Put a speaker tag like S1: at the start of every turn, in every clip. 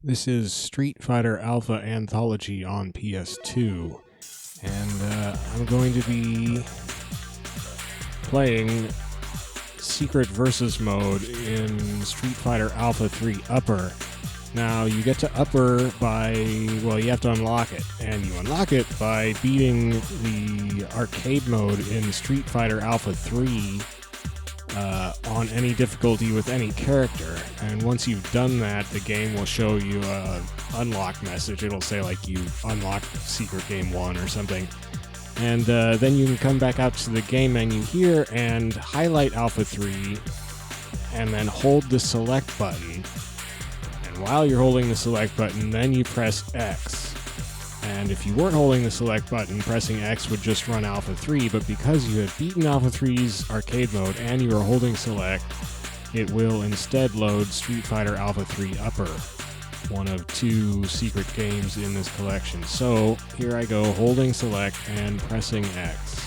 S1: This is Street Fighter Alpha Anthology on PS2, and I'm going to be playing Secret Versus mode in Street Fighter Alpha 3 Upper. Now, you get to Upper by, well, you have to unlock it, and you unlock it by beating the arcade mode in Street Fighter Alpha 3 on any difficulty with any character. And once you've done that, the game will show you a unlock message. It'll say like you unlocked Secret Game 1 or something. And then you can come back out to the game menu here and highlight Alpha 3 and then hold the select button. And while you're holding the select button, then you press X. And if you weren't holding the select button, pressing X would just run Alpha 3, but because you had beaten Alpha 3's arcade mode and you were holding select, it will instead load Street Fighter Alpha 3 Upper, one of two secret games in this collection. So here I go, holding select and pressing X.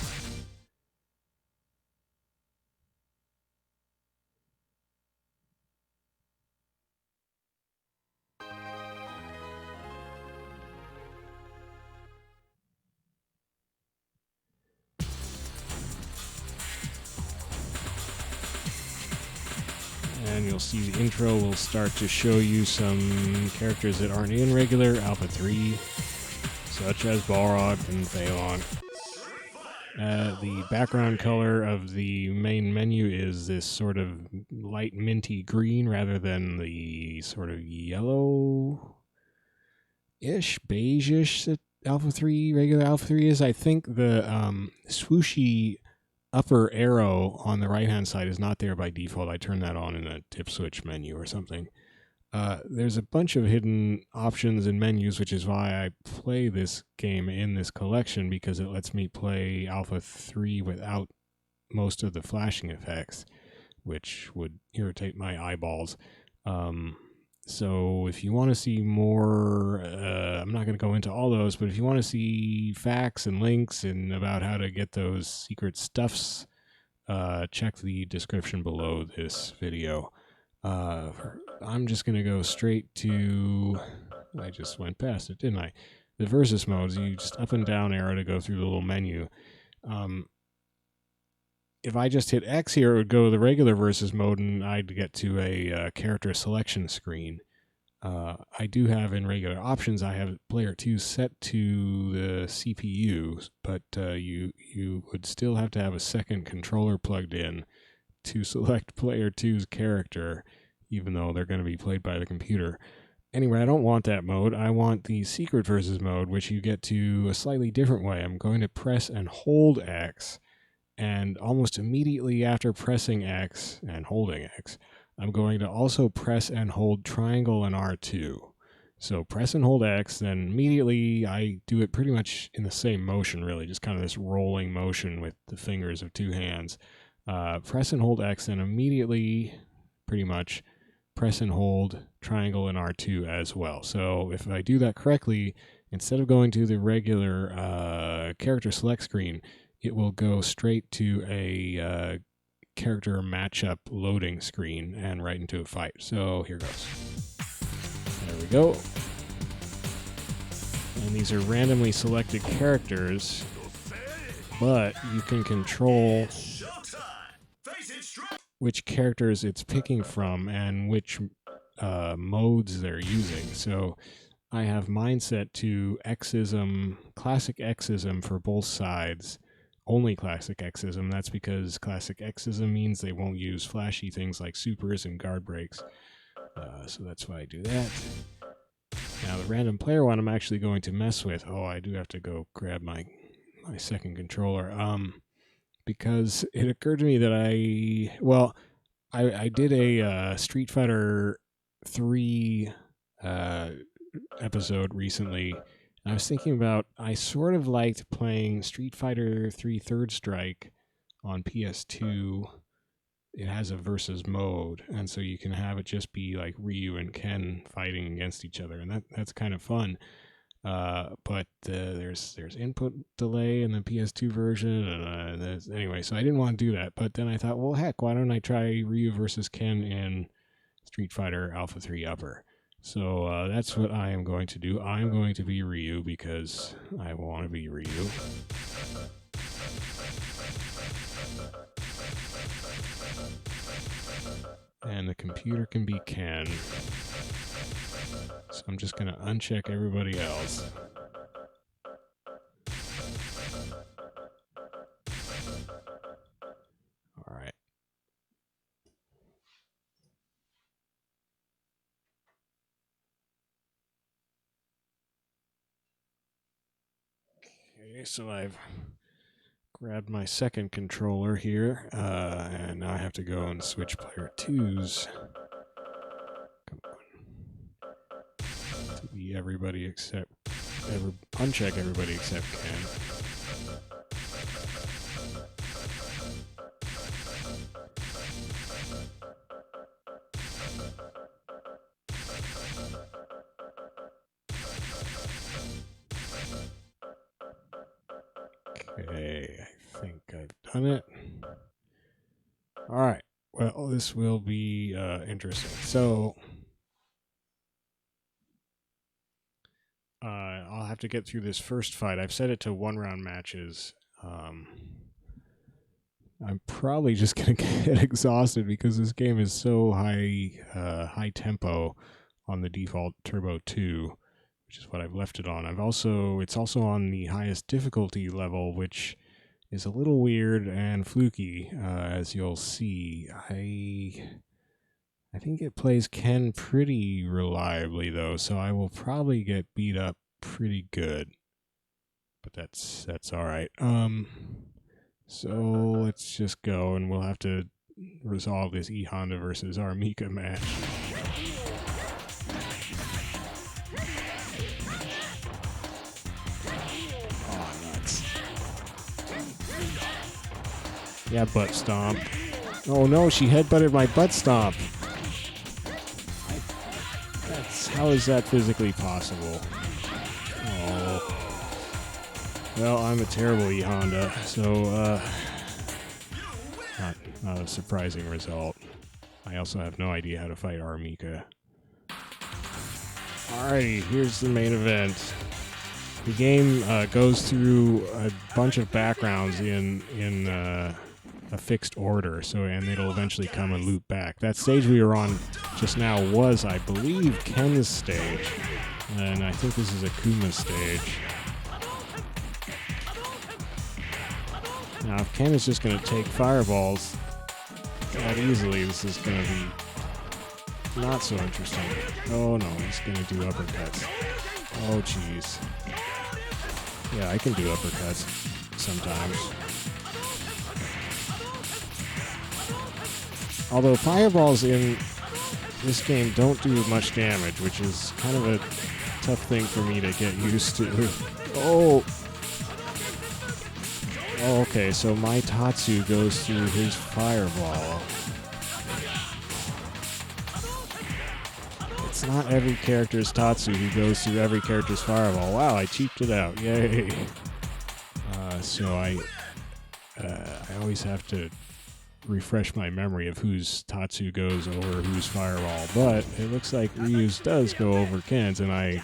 S1: And you'll see the intro will start to show you some characters that aren't in regular Alpha 3, such as Balrog and Phalon. The background color of the main menu is this sort of light minty green rather than the sort of yellow-ish, beige-ish that regular Alpha 3 is. I think the swooshy upper arrow on the right-hand side is not there by default. I turned that on in a dip switch menu or something. There's a bunch of hidden options and menus, which is why I play this game in this collection, because it lets me play Alpha 3 without most of the flashing effects, which would irritate my eyeballs. So if you want to see more, I'm not going to go into all those, but if you want to see facts and links and about how to get those secret stuffs, check the description below this video. I'm just going to go straight to, I just went past it, didn't I? The versus modes, you just up and down arrow to go through the little menu. If I just hit X here, it would go to the regular versus mode, and I'd get to a character selection screen. I do have in regular options, I have player 2 set to the CPU, but you would still have to have a second controller plugged in to select player 2's character, even though they're going to be played by the computer. Anyway, I don't want that mode. I want the secret versus mode, which you get to a slightly different way. I'm going to press and hold X, and almost immediately after pressing X and holding X, I'm going to also press and hold triangle and R2. So press and hold X, then immediately I do it pretty much in the same motion, really, just kind of this rolling motion with the fingers of two hands. Press and hold X, and immediately, pretty much, press and hold triangle and R2 as well. So if I do that correctly, instead of going to the regular character select screen, it will go straight to a character matchup loading screen and right into a fight. So here goes. There we go. And these are randomly selected characters, but you can control which characters it's picking from and which modes they're using. So I have mine set to Xism, classic Xism for both sides. Only classic Xism. That's because classic Xism means they won't use flashy things like supers and guard breaks. So that's why I do that. Now the random player one I'm actually going to mess with. Oh, I do have to go grab my second controller. Because it occurred to me that I did a Street Fighter 3 episode recently. I was thinking about, I sort of liked playing Street Fighter 3 Third Strike on PS2. It has a versus mode, and so you can have it just be like Ryu and Ken fighting against each other, and that's kind of fun. But there's input delay in the PS2 version, and anyway, so I didn't want to do that. But then I thought, well, heck, why don't I try Ryu versus Ken in Street Fighter Alpha 3 Upper? So that's what I am going to do. I'm going to be Ryu because I want to be Ryu. And the computer can be Ken. So I'm just going to uncheck everybody else. All right. Okay, so I've grabbed my second controller here, and now I have to go and switch player 2's. Come on. To be everybody except... uncheck everybody except Ken. Okay, I think I've done it. All right. Well, this will be interesting. So, I'll have to get through this first fight. I've set it to 1-round matches. I'm probably just gonna get exhausted because this game is so high tempo on the default Turbo 2. Which is what I've left it on. It's also on the highest difficulty level, which is a little weird and fluky, as you'll see. I think it plays Ken pretty reliably though, so I will probably get beat up pretty good. But that's all right. So let's just go, and we'll have to resolve this E Honda versus Armika match. Yeah, butt stomp. Oh no, she headbutted my butt stomp. How is that physically possible? Oh. Well, I'm a terrible E Honda, so not a surprising result. I also have no idea how to fight Armika. Alrighty, here's the main event. The game goes through a bunch of backgrounds in a fixed order, and it'll eventually come and loop back. That stage we were on just now was, I believe, Ken's stage, and I think this is Akuma's stage. Now, if Ken is just going to take fireballs that easily, this is going to be not so interesting. Oh no, he's going to do uppercuts. Oh jeez. Yeah, I can do uppercuts sometimes. Although fireballs in this game don't do much damage, which is kind of a tough thing for me to get used to. Oh! Oh, okay, so my Tatsu goes through his fireball. It's not every character's Tatsu who goes through every character's fireball. Wow, I cheaped it out. Yay! So I always have to refresh my memory of whose Tatsu goes over whose fireball, but it looks like Ryu's does go over Ken's, and I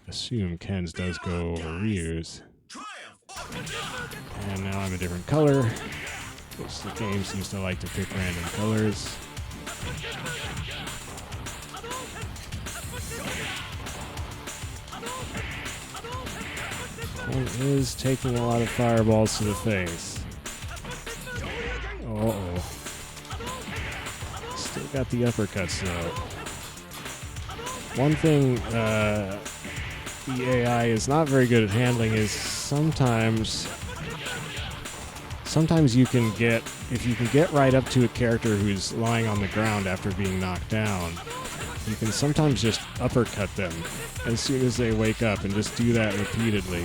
S1: assume Ken's does go over Ryu's. And now I'm a different color, which the game seems to like to pick random colors. Ken is taking a lot of fireballs to the face. Uh-oh. Still got the uppercuts, though. One thing the AI is not very good at handling is sometimes you can get, if you can get right up to a character who's lying on the ground after being knocked down, you can sometimes just uppercut them as soon as they wake up and just do that repeatedly.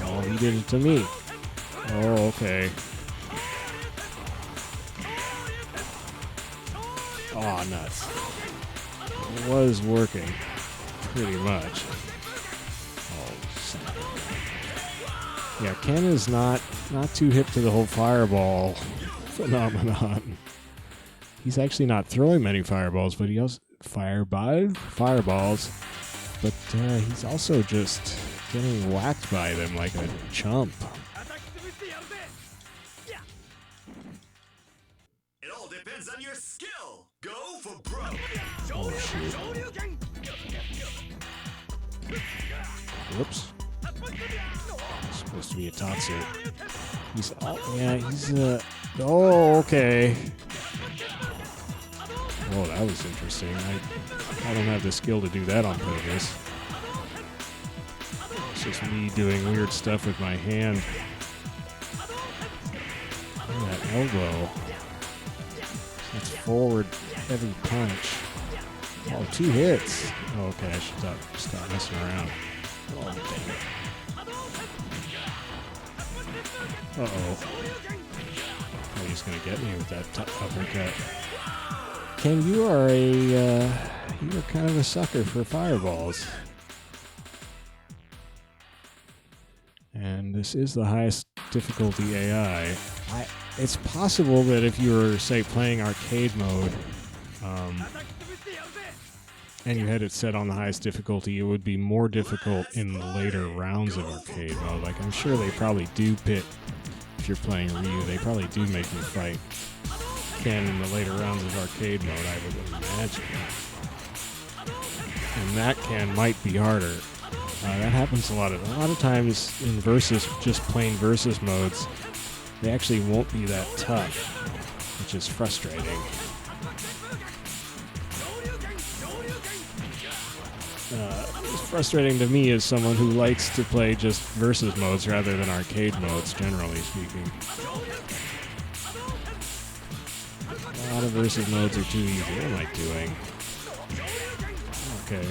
S1: Oh, he did it to me. Oh, okay. Aw, nuts. It was working, pretty much. Oh, snap. Yeah, Ken is not too hip to the whole fireball phenomenon. He's actually not throwing many fireballs, but fireballs, but he's also just getting whacked by them like a chump.
S2: It all depends on your skill. Go for broke.
S1: Oh shoot. Whoops. It's supposed to be a Tatsu. He's oh, okay. Oh, that was interesting. I don't have the skill to do that on purpose. It's just me doing weird stuff with my hand. Oh, that elbow. That's forward heavy punch. Oh, 2 hits. Oh, okay, I should stop messing around. Oh, dang it. Uh-oh. Oh, he's gonna get me with that uppercut. Ken, you are you're kind of a sucker for fireballs. And this is the highest difficulty AI. It's possible that if you were, say, playing arcade mode, and you had it set on the highest difficulty, it would be more difficult in the later rounds of arcade mode. Like, I'm sure they probably do pit, if you're playing Ryu, they probably do make you fight Ken in the later rounds of arcade mode, I would imagine. And that Ken might be harder. That happens a lot of times in just plain versus modes. They actually won't be that tough, which is frustrating. It's frustrating to me as someone who likes to play just versus modes rather than arcade modes, generally speaking. A lot of versus modes are too easy. What am I doing? Okay.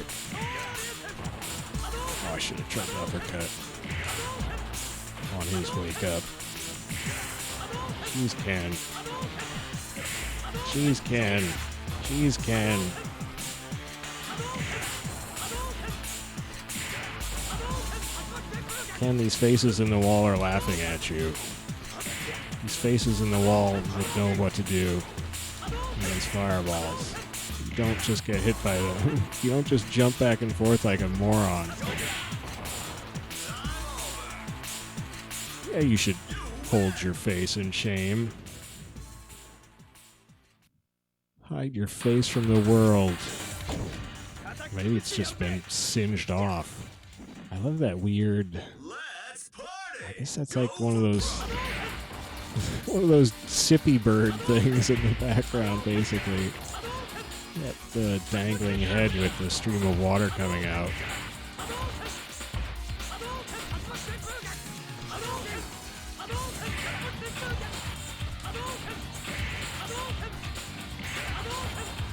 S1: Oh, I should have tried the uppercut on his wake up. Jeez, Ken. Jeez, Ken. Jeez, Ken. Ken, these faces in the wall are laughing at you. These faces in the wall would know what to do against fireballs. You don't just get hit by them. You don't just jump back and forth like a moron. Yeah, you should hold your face in shame. Hide your face from the world. Maybe it's just been singed off. I love that weird... I guess that's like one of those sippy bird things in the background, basically. That dangling head with the stream of water coming out.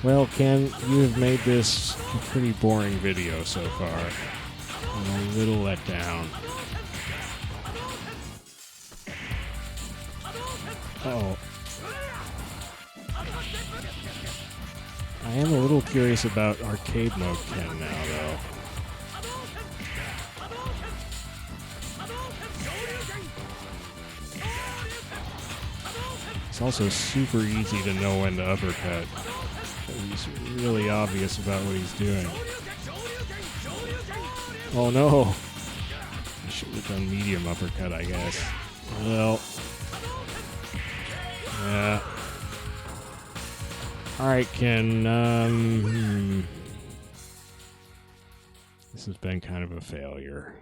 S1: Well, Ken, you have made this a pretty boring video so far. I'm a little let down. Uh-oh. I am a little curious about arcade mode Ken now, though. It's also super easy to know when to uppercut. He's really obvious about what he's doing. Oh no! I should have done medium uppercut, I guess. Well... yeah. Alright, Ken, this has been kind of a failure.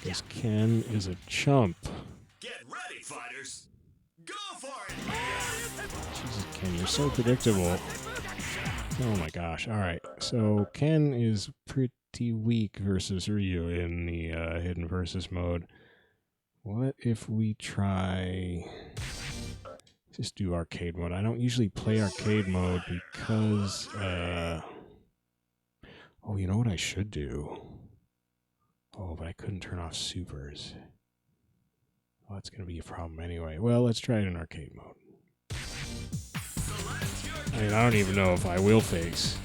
S1: Because Ken is a chump.
S2: Get ready, fighters. Go for it.
S1: Jesus, Ken, you're so predictable. Oh my gosh. Alright, so Ken is pretty weak versus Ryu in the hidden versus mode. What if we try... just do arcade mode? I don't usually play arcade mode because... oh, you know what I should do? Oh, but I couldn't turn off supers. Oh, that's going to be a problem anyway. Well, let's try it in arcade mode. I mean, I don't even know if I will face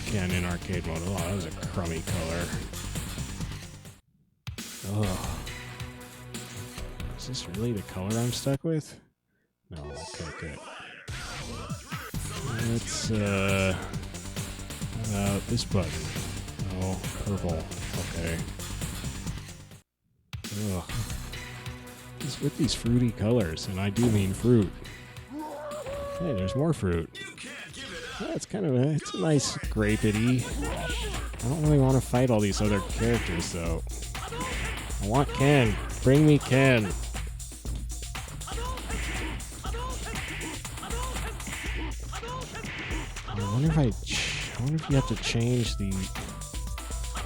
S1: Ken in arcade mode. Oh, that was a crummy color. Ugh. Is this really the color I'm stuck with? No, okay, good. Let's this button. Oh, purple. Okay. Ugh. Just with these fruity colors, and I do mean fruit. Hey, there's more fruit. Yeah, it's kind of it's a nice grapey. I don't really want to fight all these other characters though. I want Ken. Bring me Ken. I wonder if you have to change the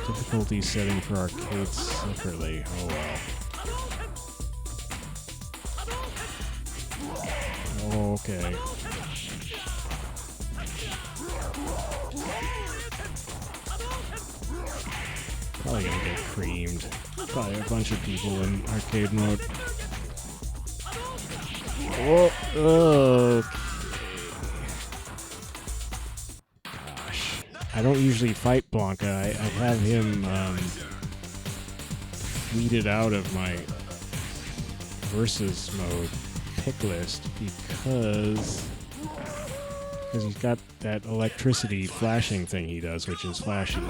S1: difficulty setting for arcades separately. Oh well. Oh, okay. Probably gonna get creamed by a bunch of people in arcade mode. Oh, okay. Gosh. I don't usually fight Blanca. I have him weeded out of my versus mode pick list because he's got that electricity flashing thing he does, which is flashy.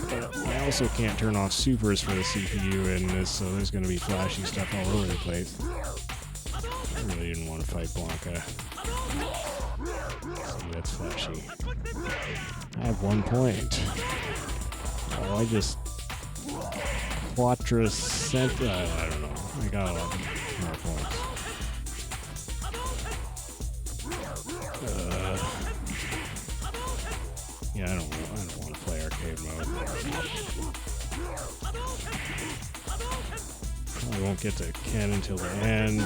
S1: But I also can't turn off supers for the CPU in this, so there's going to be flashy stuff all over the place. I really didn't want to fight Blanca. See, that's flashy. I have 1 point. Oh, I just quadricent. I don't know. I got a lot more points. Yeah, I don't want to play arcade mode. Probably won't get to Ken until the end.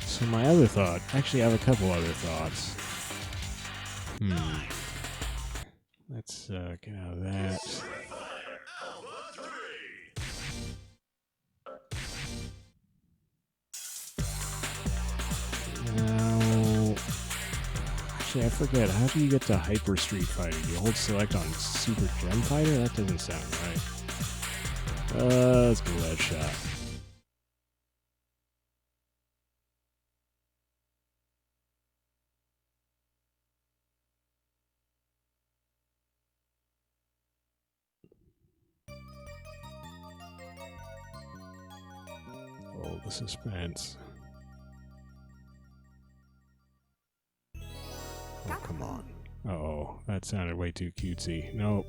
S1: So my other thought, actually I have a couple other thoughts. Let's get out of that. Now, actually I forget, how do you get to Hyper Street Fighter? Do you hold select on Super Gem Fighter? That doesn't sound right. Let's give that a shot. Oh, the suspense. Oh, come on. Uh-oh, that sounded way too cutesy. Nope.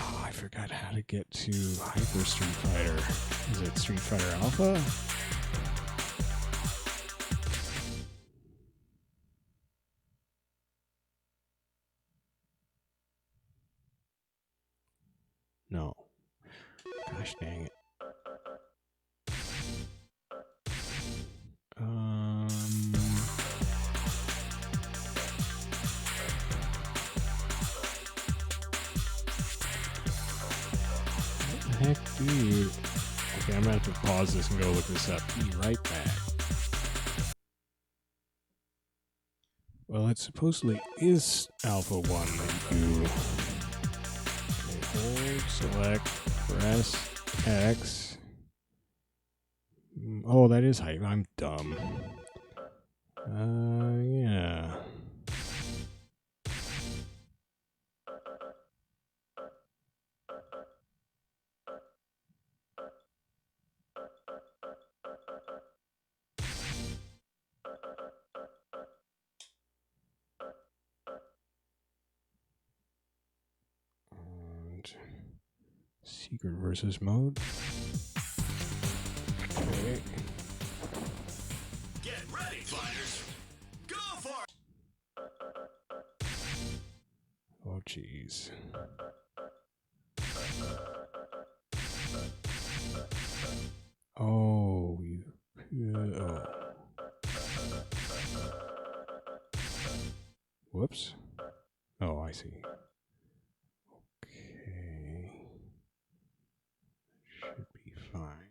S1: Oh, I forgot how to get to Hyper Street Fighter. Is it Street Fighter Alpha? No. Gosh dang it. What the heck, dude? Okay, I'm gonna have to pause this and go look this up. Be right back. Well, it supposedly is Alpha 1 that you hold, select, press X. Oh, that is hype. I'm dumb. Yeah. And secret versus mode. Okay.
S2: Get ready, fighters. Go for it.
S1: Oh, jeez. Oh, you. Oh. Whoops. Oh, I see. Okay. Should be fine.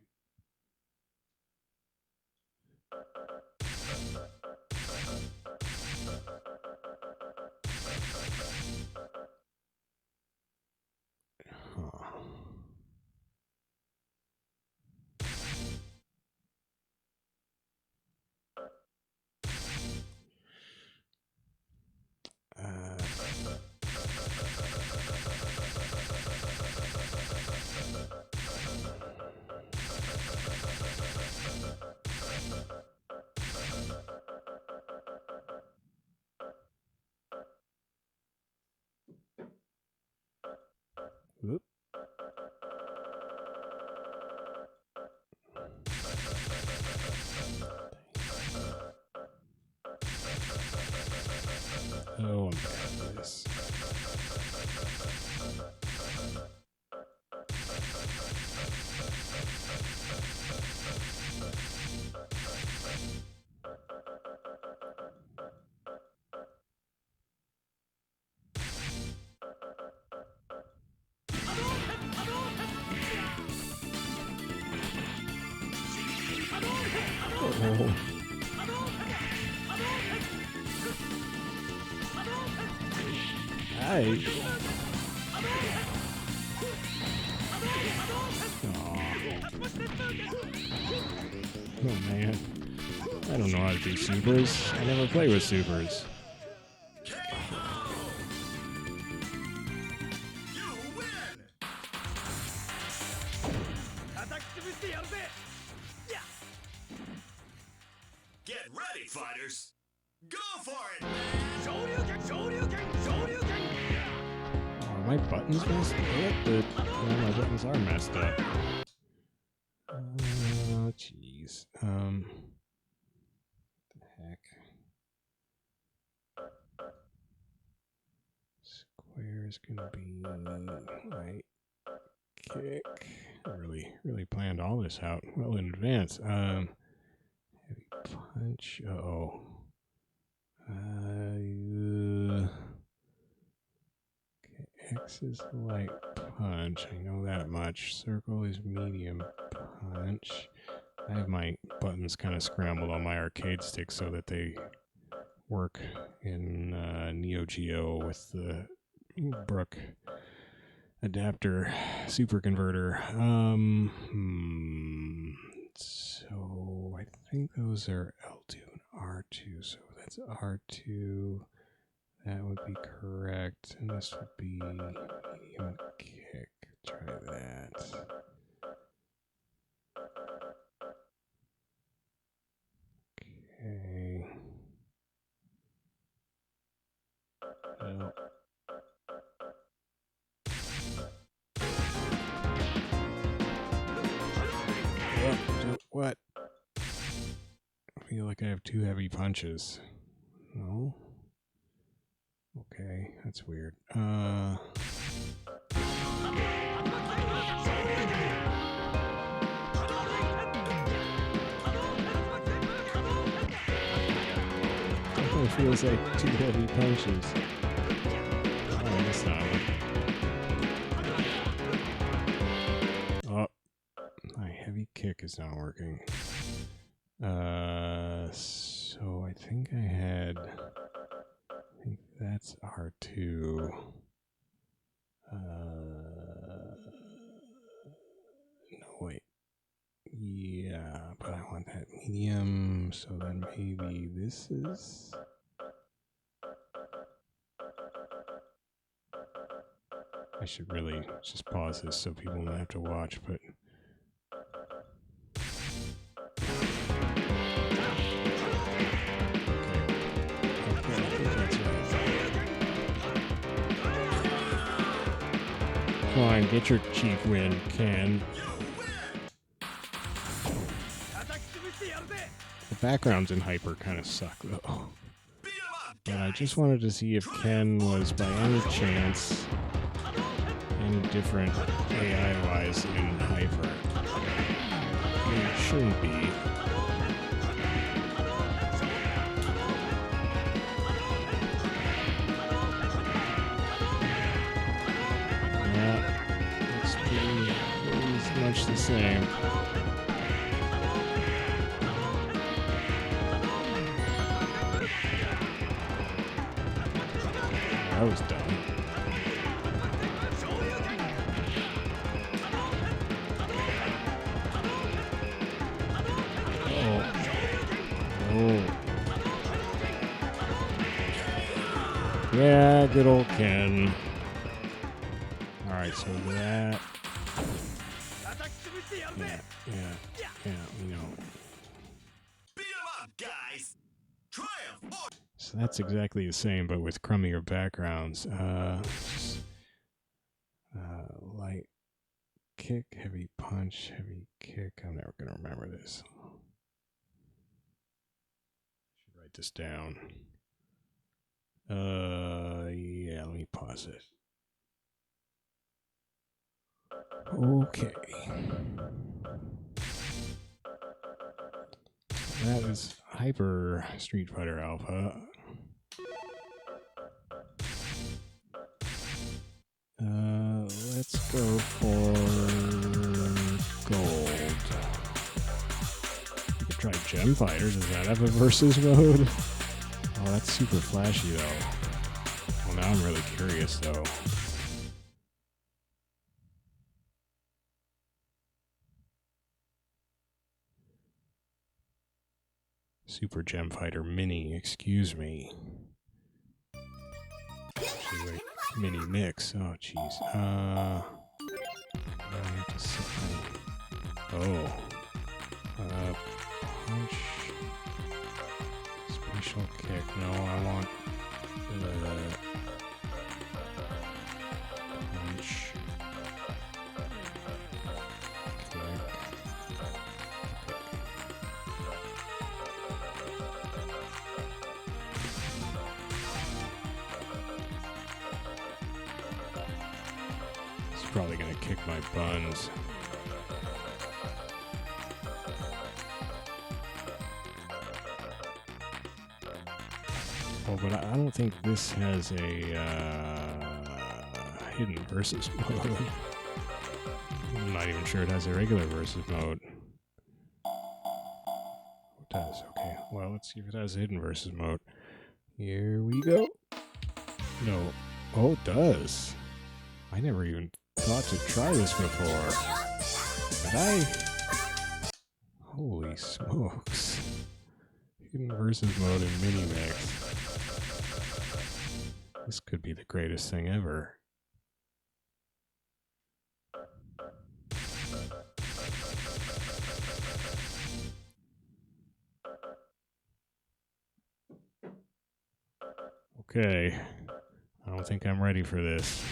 S1: Oh. Hey. Oh man. I don't know how to do supers. I never play with supers.
S2: Get ready, fighters! Go for it!
S1: Are my buttons messed up? No, my buttons are messed up. Oh, jeez. What the heck? Square is gonna be right kick. I really planned all this out well in advance. Heavy punch. Uh-oh. Okay, X is light punch. I know that much. Circle is medium punch. I have my buttons kind of scrambled on my arcade stick so that they work in Neo Geo with the Brook adapter super converter. So I think those are L2 and R2. So that's R2. That would be correct. And this would be medium kick. Try that. Okay. Well. What? I feel like I have two heavy punches. No? Okay, that's weird. I it feels like two heavy punches. Oh, that's not it. Oh, my heavy kick is not working. So I think that's R2. No, wait. Yeah, but I want that medium, so then maybe this is... I should really just pause this so people don't have to watch, but... Come on, get your chief win, Ken. The backgrounds in Hyper kind of suck, though. But I just wanted to see if Ken was, by any chance, any different AI-wise in Hyper. It shouldn't be. Much the same. That was dumb. Oh. Yeah, good old Ken. Alright, so that... Yeah, we know.
S2: Beat 'em up, guys! Triumph!
S1: So that's exactly the same, but with crummier backgrounds. Light kick, heavy punch, heavy kick. I'm never gonna remember this. Should write this down. Yeah, let me pause it. Okay. That is Hyper Street Fighter Alpha. Let's go for gold. We could try Gem Fighter, does that have a versus mode? Oh, that's super flashy though. Well, now I'm really curious though. Super Gem Fighter Mini, excuse me. Actually, wait, Mini Mix. Oh, jeez. Punch. Special kick. No, I want punch. Kick. It's probably gonna kick my buns. Oh, but I don't think this has a hidden versus mode. I'm not even sure it has a regular versus mode. It does. Okay. Well, let's see if it has a hidden versus mode. Here we go. No. Oh, it does. I never even thought to try this before. But holy smokes. Hidden versus mode in Mini-Mix. This could be the greatest thing ever. Okay. I don't think I'm ready for this.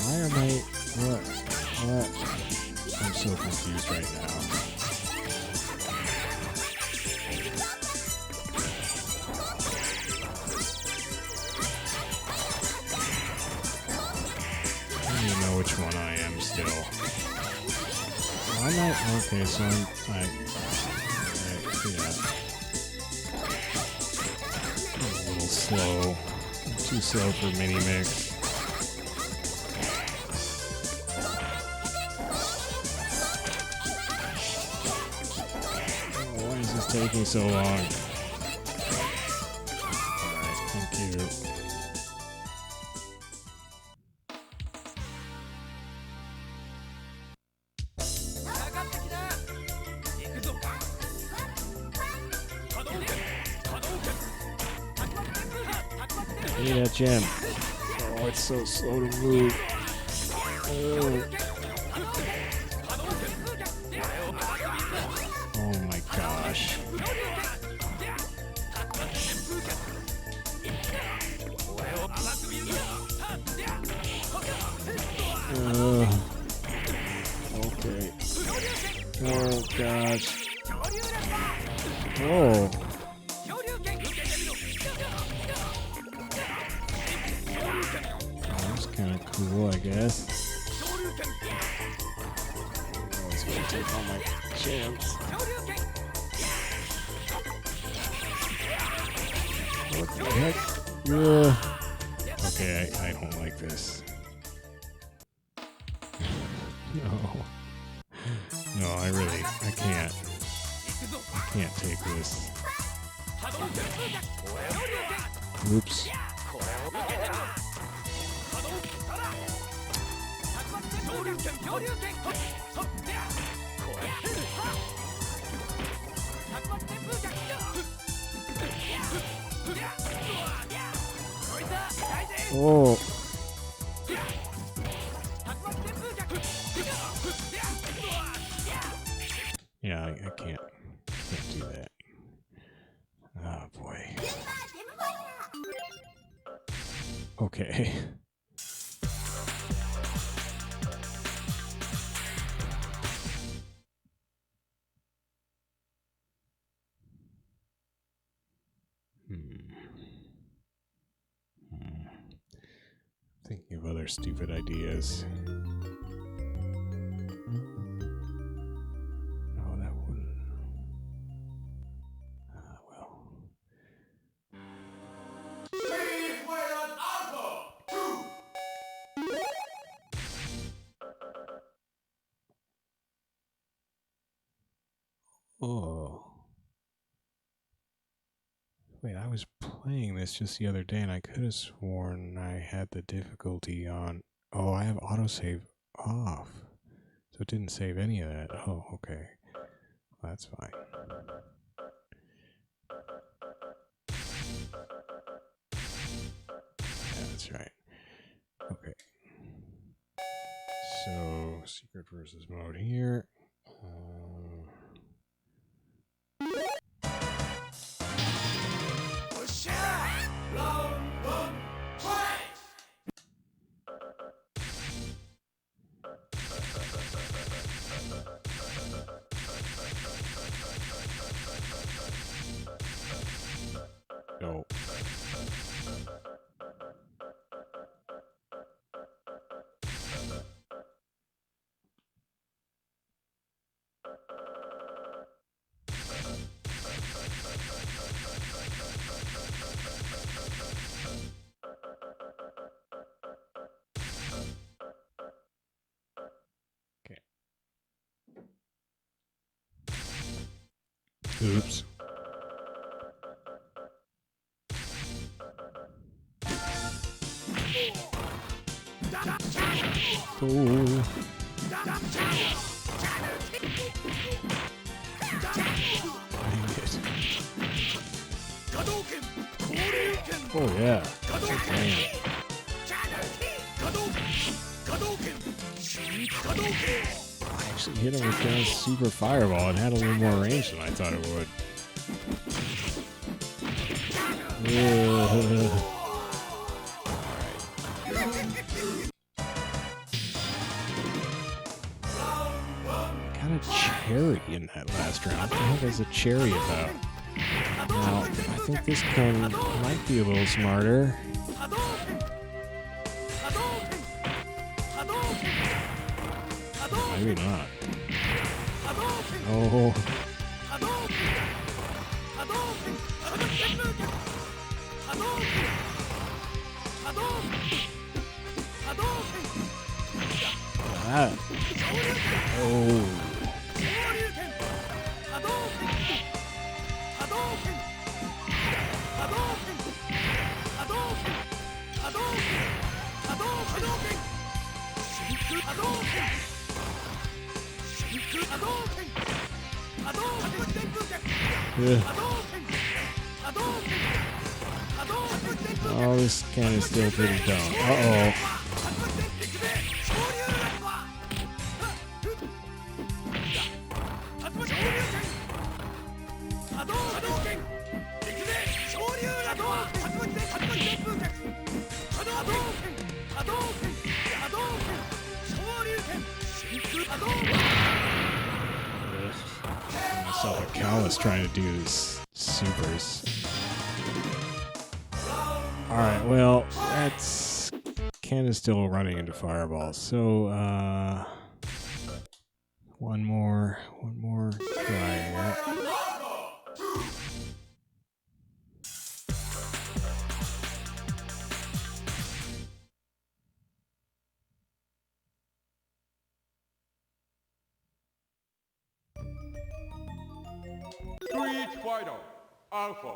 S1: Why am I... What? I'm so confused right now. I don't even know which one I am still. I'm not... Okay, so yeah. I'm a little slow. I'm too slow for Mini-Mix. Taking so long. Alright, thank you. Give me that gem. Oh, it's so slow to move. Oh my gosh. Okay. Oh gosh. Oh. That's kind of cool, I guess. Oh, it's gonna take all my gems. What the heck? Okay, I don't like this. No, I can't. I can't take this. Oops. Oh. Yeah, I can't do that. Oh boy. Okay. Thinking of other stupid ideas. No, that wouldn't. Ah, well. Oh. Wait, I was playing this just the other day and I could have sworn I had the difficulty on. Oh, I have autosave off. So it didn't save any of that. Oh, okay. Well, that's fine. Yeah, that's right. Okay. So, secret versus mode here. Go. Okay. Oops. Oh. Oh yeah. Damn. I actually hit him with that super fireball and had a little more range than I thought it would. Kind of cherry in that last round. What the heck is a cherry about? Now, I think this gun might be a little smarter. Maybe not. Oh. That. Oh. Yeah. Oh, this can is still pretty dumb. Uh-oh. Myself a callus trying to do these supers. Alright, well, that's Ken is still running into fireballs. So one more try here.
S3: Street Fighter Alpha.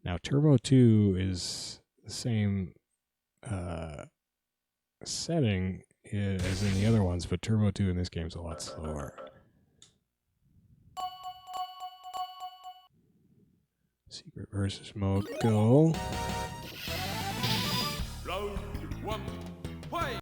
S1: Now Turbo 2 is the same setting as in the other ones, but Turbo 2 in this game is a lot slower. Secret versus mode, go.
S3: Round 1, fight!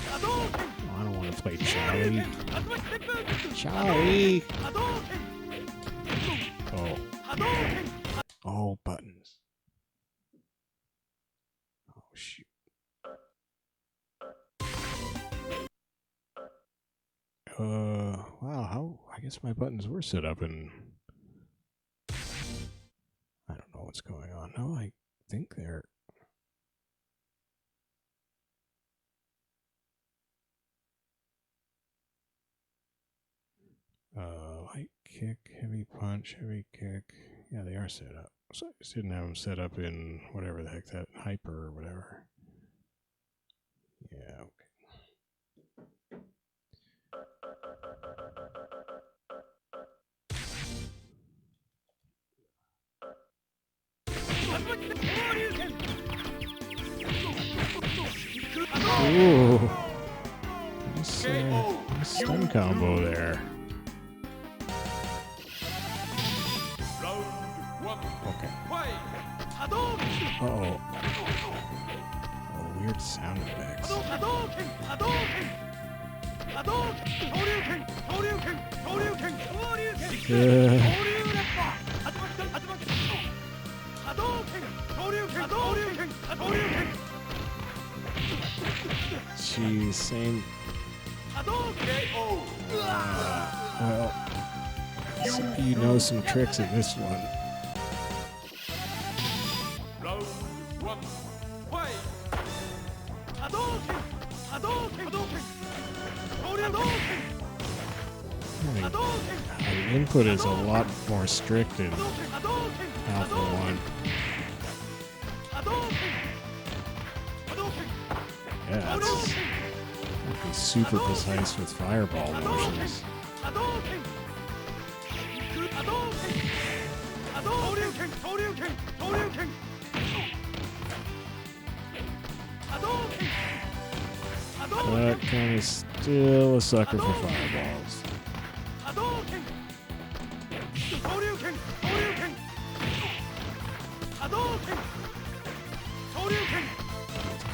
S1: I don't want to play Charlie. Charlie! Oh. All buttons. Oh, shoot. Wow, how... I guess my buttons were set up and... I don't know what's going on. No, I think they're... light kick, heavy punch, heavy kick. Yeah, they are set up. So I just didn't have them set up in whatever the heck that hyper or whatever. Yeah, okay. Ooh. Nice stun combo there. Okay. Uh-oh. Oh, weird sound effects. Jeez, same. Well, so you know some tricks in this one. The input is a lot more strict in Alpha 1. Yeah, it's super precise with fireball motions. But kind of still a sucker for fireballs.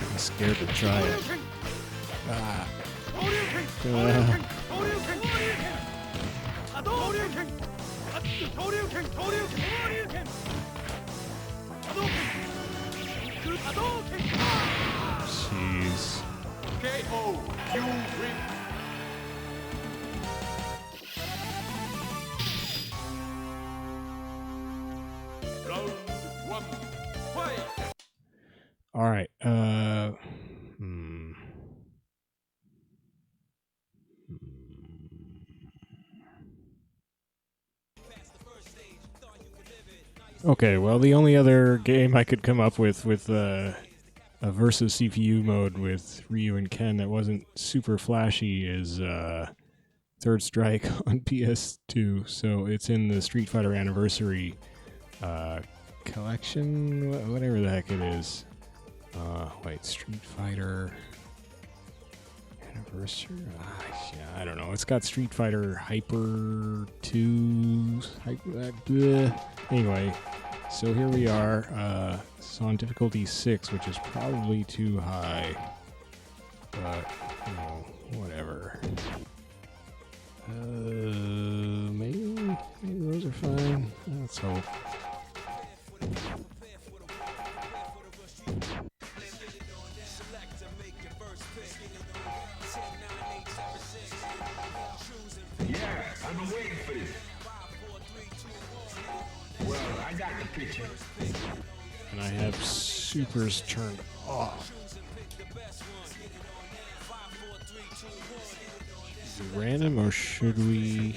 S1: I'm scared to try it. Ah. Jeez. All right. Okay, well, the only other game I could come up with a versus CPU mode with Ryu and Ken that wasn't super flashy is Third Strike on PS2. So it's in the Street Fighter Anniversary collection, whatever the heck it is. Wait, Street Fighter Anniversary? Yeah, I don't know. It's got Street Fighter Hyper 2. Anyway, so here we are. It's on difficulty 6, which is probably too high. But, you know, whatever. Maybe those are fine. Let's hope.
S4: Yeah, I've been waiting for this. Well, I got the picture.
S1: And I have supers turned off. Is it random or should we...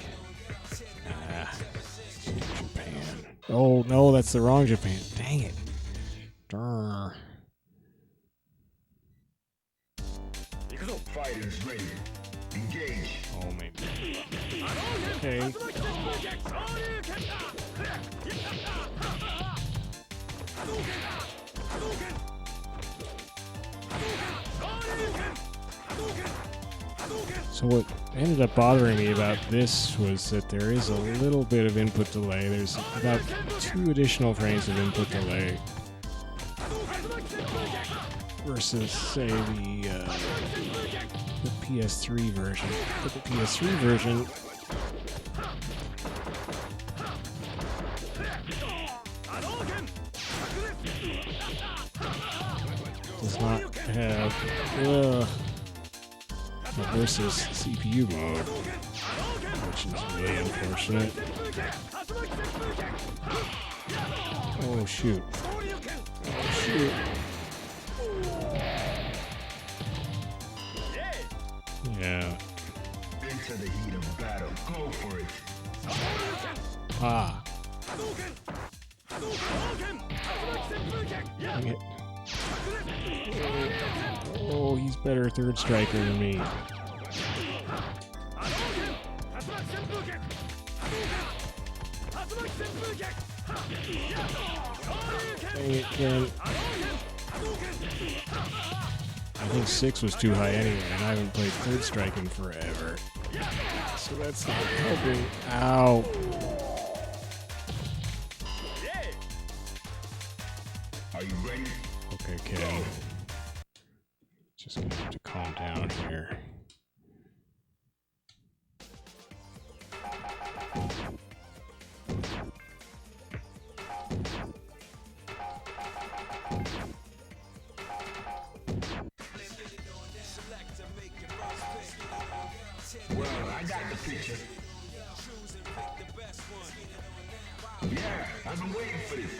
S1: Japan. Oh, no, that's the wrong Japan. Dang it. Durr.
S4: Fighters ready. Engage.
S1: Oh, maybe. Okay. So what ended up bothering me about this was that there is a little bit of input delay. There's about 2 additional frames of input delay versus, say, the PS3 version. But the PS3 version does not have versus CPU mode, which is really unfortunate. Oh shoot. Oh shoot. Yeah.
S4: Into the heat of battle. Go for it.
S1: Ah. Dang it. Oh, he's better third striker than me. Dang it, Ken. I think 6 was too high anyway, and I haven't played third strike in forever. So that's not helping. Ow.
S4: Are you ready?
S1: Okay, Ken. Just gonna have to calm down here.
S4: Well, I got the picture. Yeah, I've been waiting for this.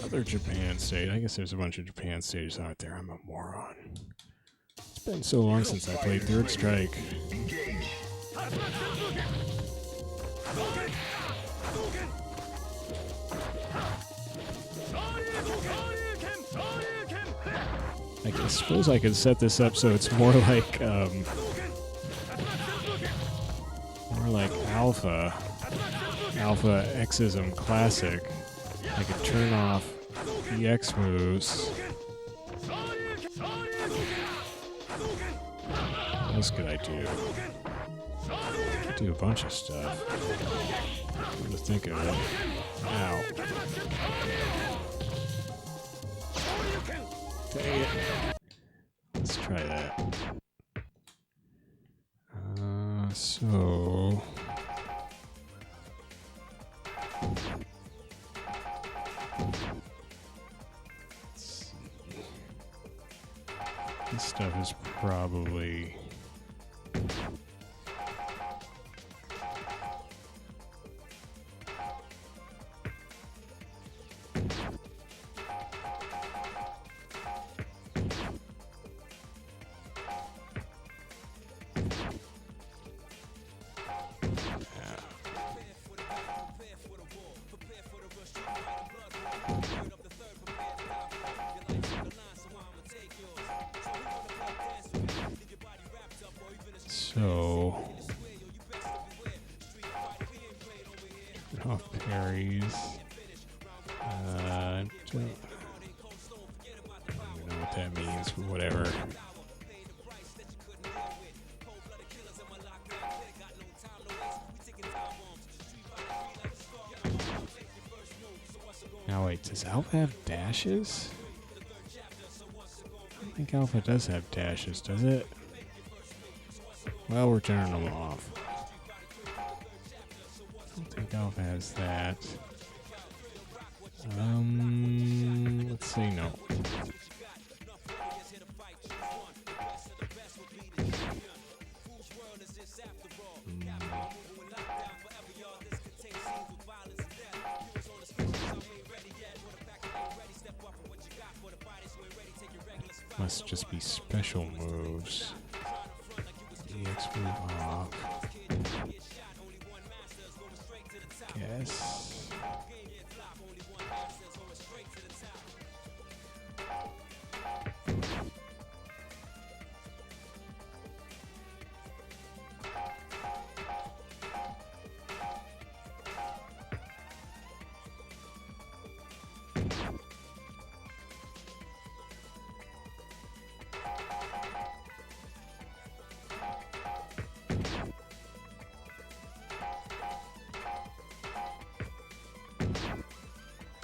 S1: Other Japan stage. I guess there's a bunch of Japan stages out there. I'm a moron. It's been so long since I played Third Strike.
S4: Engage.
S1: I suppose I could set this up so it's more like Alpha Xism Classic. I could turn off the X moves. What else could I do? I could do a bunch of stuff. Come to think of it. Ow. Dang it. Let's try that. So... This stuff is probably... So, off parries. Don't even know what that means, but whatever. Now wait, does Alpha have dashes? I don't think Alpha does have dashes, does it? Well, we're turning them off. I don't think Alpha has that. Let's say no. Must just be special moves. EX move off. Guess.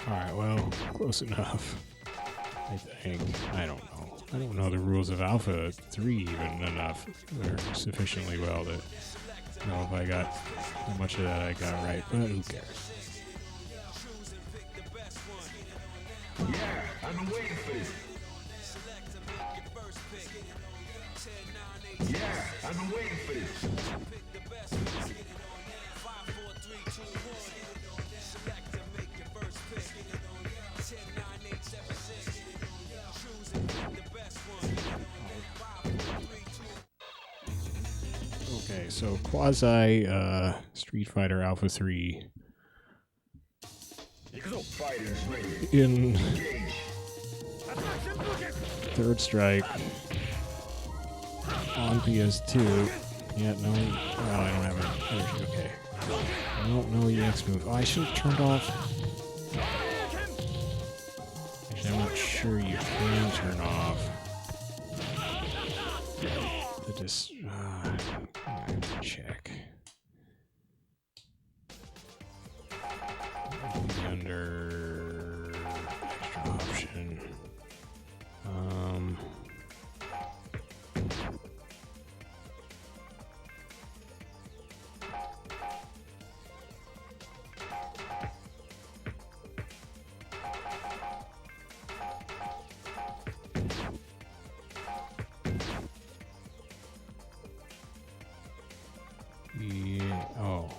S1: Alright, well, close enough. I think. I don't know. I don't know the rules of Alpha 3 even enough or sufficiently well to know if I got how much of that I got right, but who cares?
S4: Yeah, I've been waiting for this. Yeah, I've been waiting for this.
S1: Okay, so quasi Street Fighter Alpha 3
S4: Fighters ready.
S1: in
S4: Engage.
S1: Third Strike on PS2. Yeah, no, well, I don't have an okay. No EX move. Oh, I should have turned off. Actually, I'm not sure you can turn off. I have to check. Under extra option. Yeah. Oh.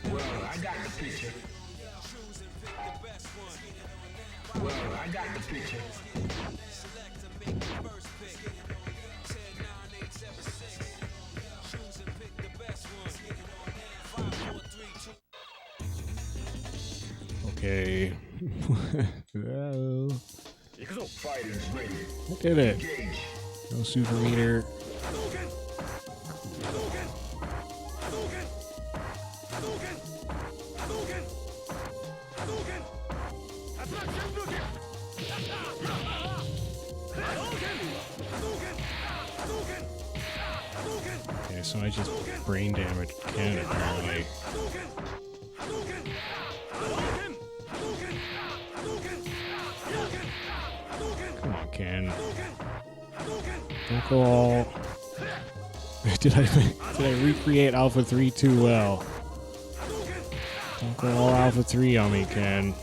S4: Well, I got the picture. Well, I got the picture.
S1: Okay. Well,
S4: Fighters ready.
S1: I did it.
S4: Engage.
S1: No super meter. Okay, so I just brain damaged Ken apparently. Come on, Ken. Don't go all. did I recreate Alpha 3 too well? Don't go all Alpha 3 on me, Ken.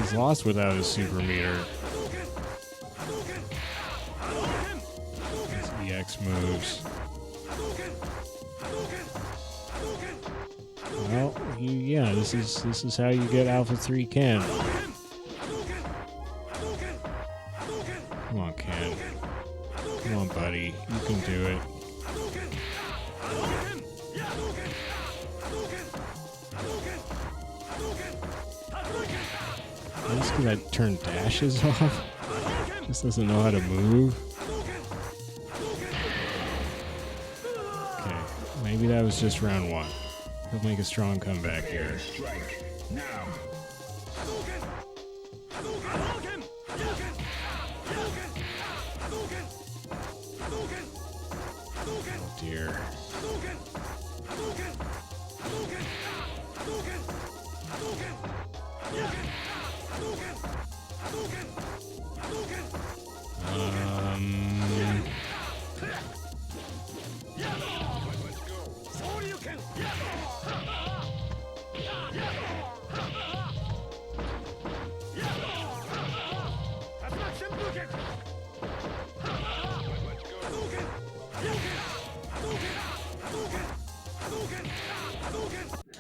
S1: He's lost without his super meter. His EX moves. Well, yeah, this is how you get Alpha 3 Ken. Come on, Ken. Come on, buddy. You can do it. Just because I turned dashes off? Just doesn't know how to move? Okay, maybe that was just round one. He'll make a strong comeback here.
S4: Strike. Now.
S1: Oh dear.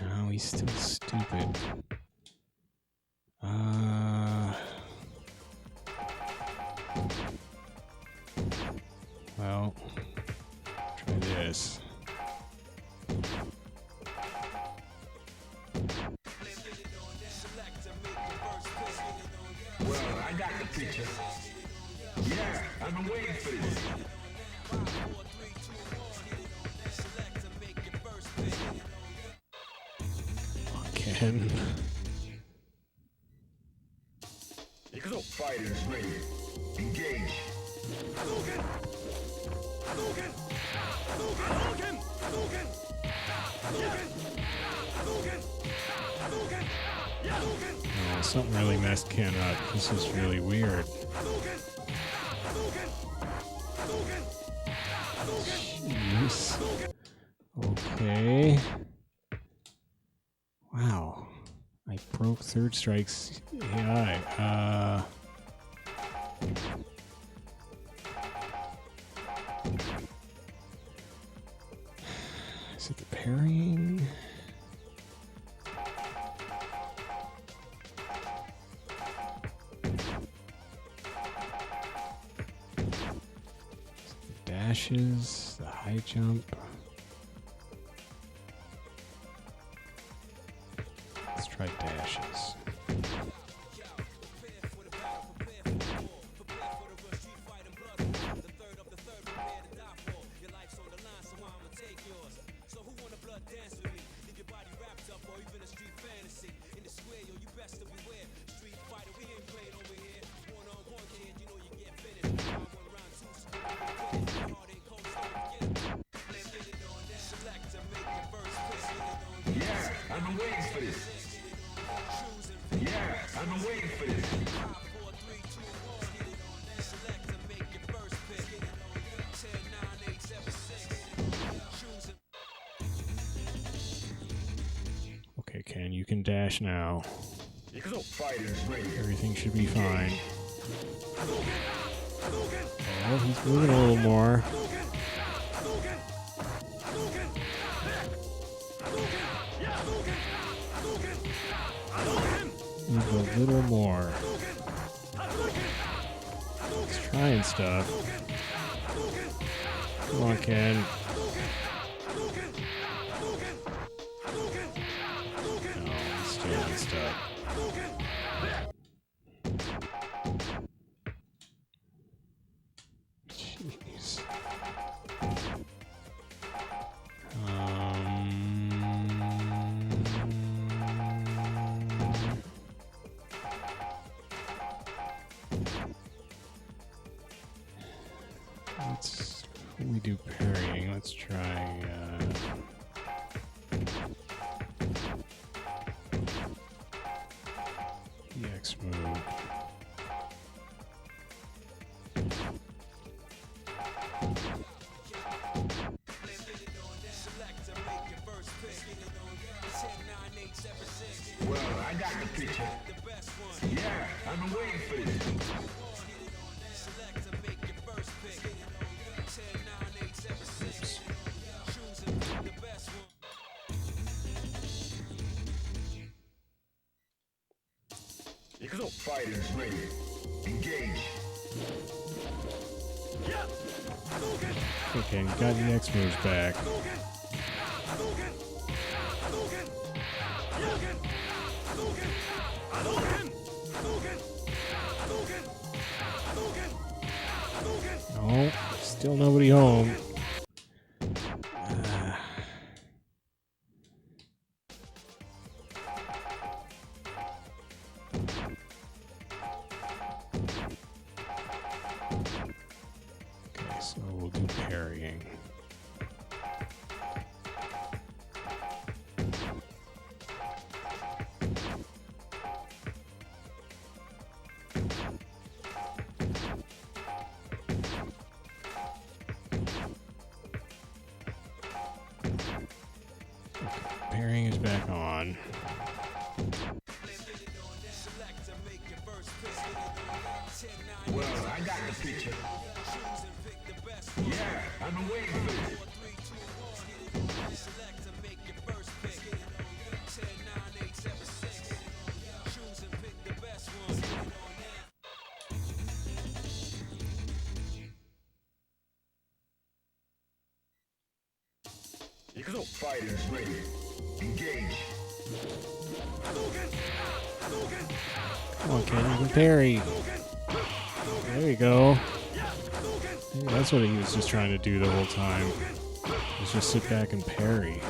S1: No, he's still stupid. Well, try this.
S4: Well, I got the picture. Yeah, I've been waiting for this.
S1: Ken.
S4: Fighters ready. Engage.
S1: Oh, something really messed Ken up. This is really weird. Jeez. Okay. Wow. I broke Third Strike's AI. Is it the parrying? Dashes, the high jump. Let's try dashes.
S4: I've been waiting for this. Yeah, I've been waiting for this.
S1: Okay, Ken, you can dash now.
S4: Fighters ready.
S1: Everything should be fine. Oh, he's moving a little more. Move a little more. He's trying stuff. Come on, Ken. No, he's doing stuff. Jeez. We do parrying. Let's try. EX move.
S4: Well, I got the picture. Yeah, I've been waiting for this. Fighters ready. Engage.
S1: Okay, we got EX moves back. No, still nobody home. Okay, so we'll do parrying. Parrying is back on.
S4: Well, I got the picture. Yeah, I've been waiting for this. Fighters ready. Engage.
S1: Come on, Ken, you can parry. There you go. Maybe that's what he was just trying to do the whole time. Was just sit back and parry.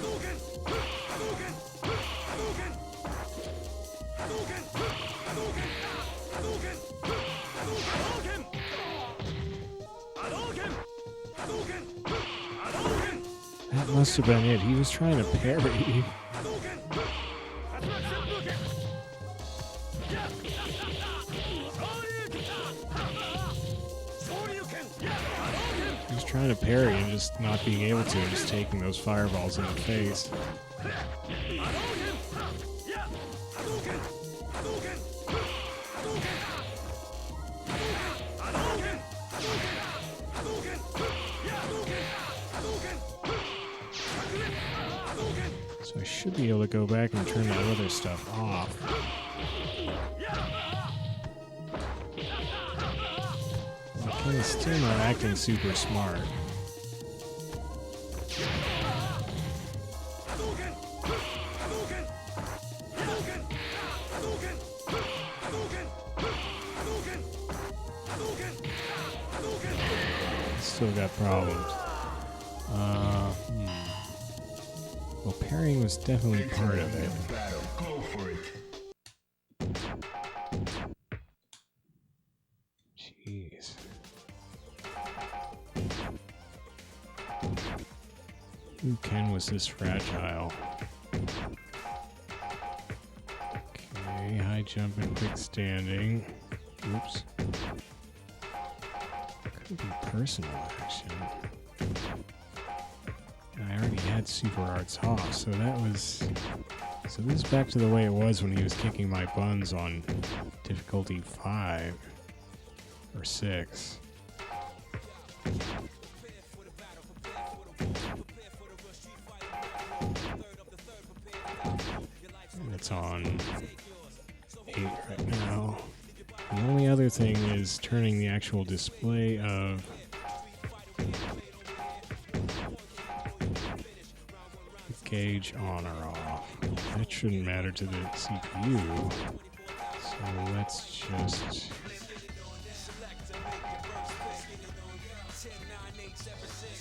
S1: must have been it. He was trying to parry. He was trying to parry and just not being able to, and just taking those fireballs in the face. So I should be able to go back and turn that other stuff off. Ken is still not acting super smart. Still got problems. Well, parrying was definitely part of it.
S4: Go for it.
S1: Jeez. Who Ken was this fragile? Okay, high jump and quick standing. Oops. Could be personal action. And I already had super arts off, so that was... So this is back to the way it was when he was kicking my buns on difficulty 5 or 6. And it's on 8 right now. The only other thing is turning the actual display of the gauge on or off. That shouldn't matter to the CPU. So let's just...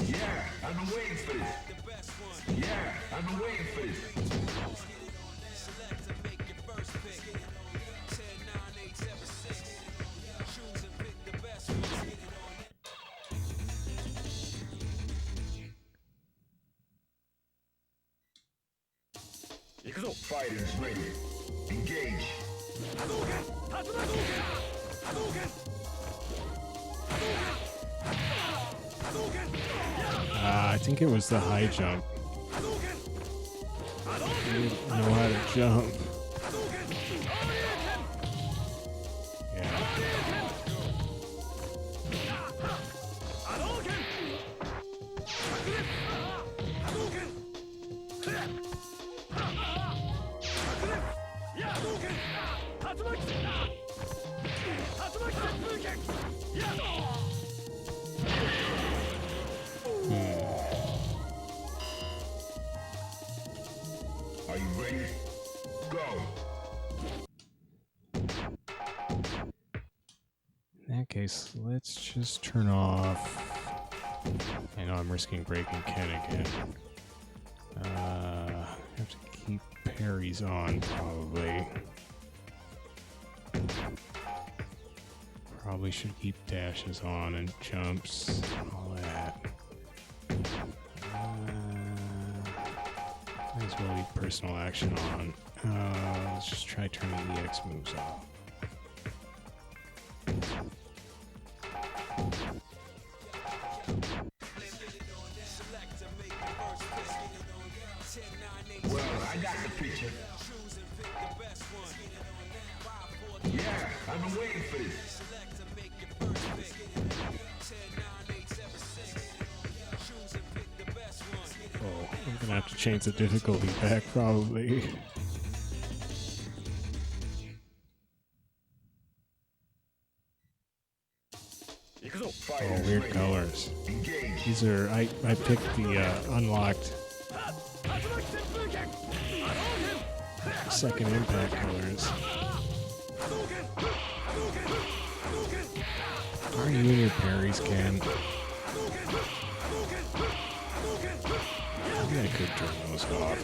S4: Yeah, I've been waiting for this. Yeah, I've been waiting for this. Fighters ready. Engage.
S1: I think it was the high jump. I didn't know how to jump. Yeah.
S4: Are you ready? Go.
S1: In that case, let's just turn off... I know I'm risking breaking Ken again. Have to keep parries on, probably. Probably should keep dashes on and jumps, all that. Might as well leave personal action on. Let's just try turning EX moves off.
S4: Well, I got the picture. Yeah, I've been waiting for this.
S1: Oh, I'm gonna have to change the difficulty back, probably. Oh, weird colors. These are, I picked the unlocked second impact colors. Are you in your parries, Ken? Maybe I could turn those off.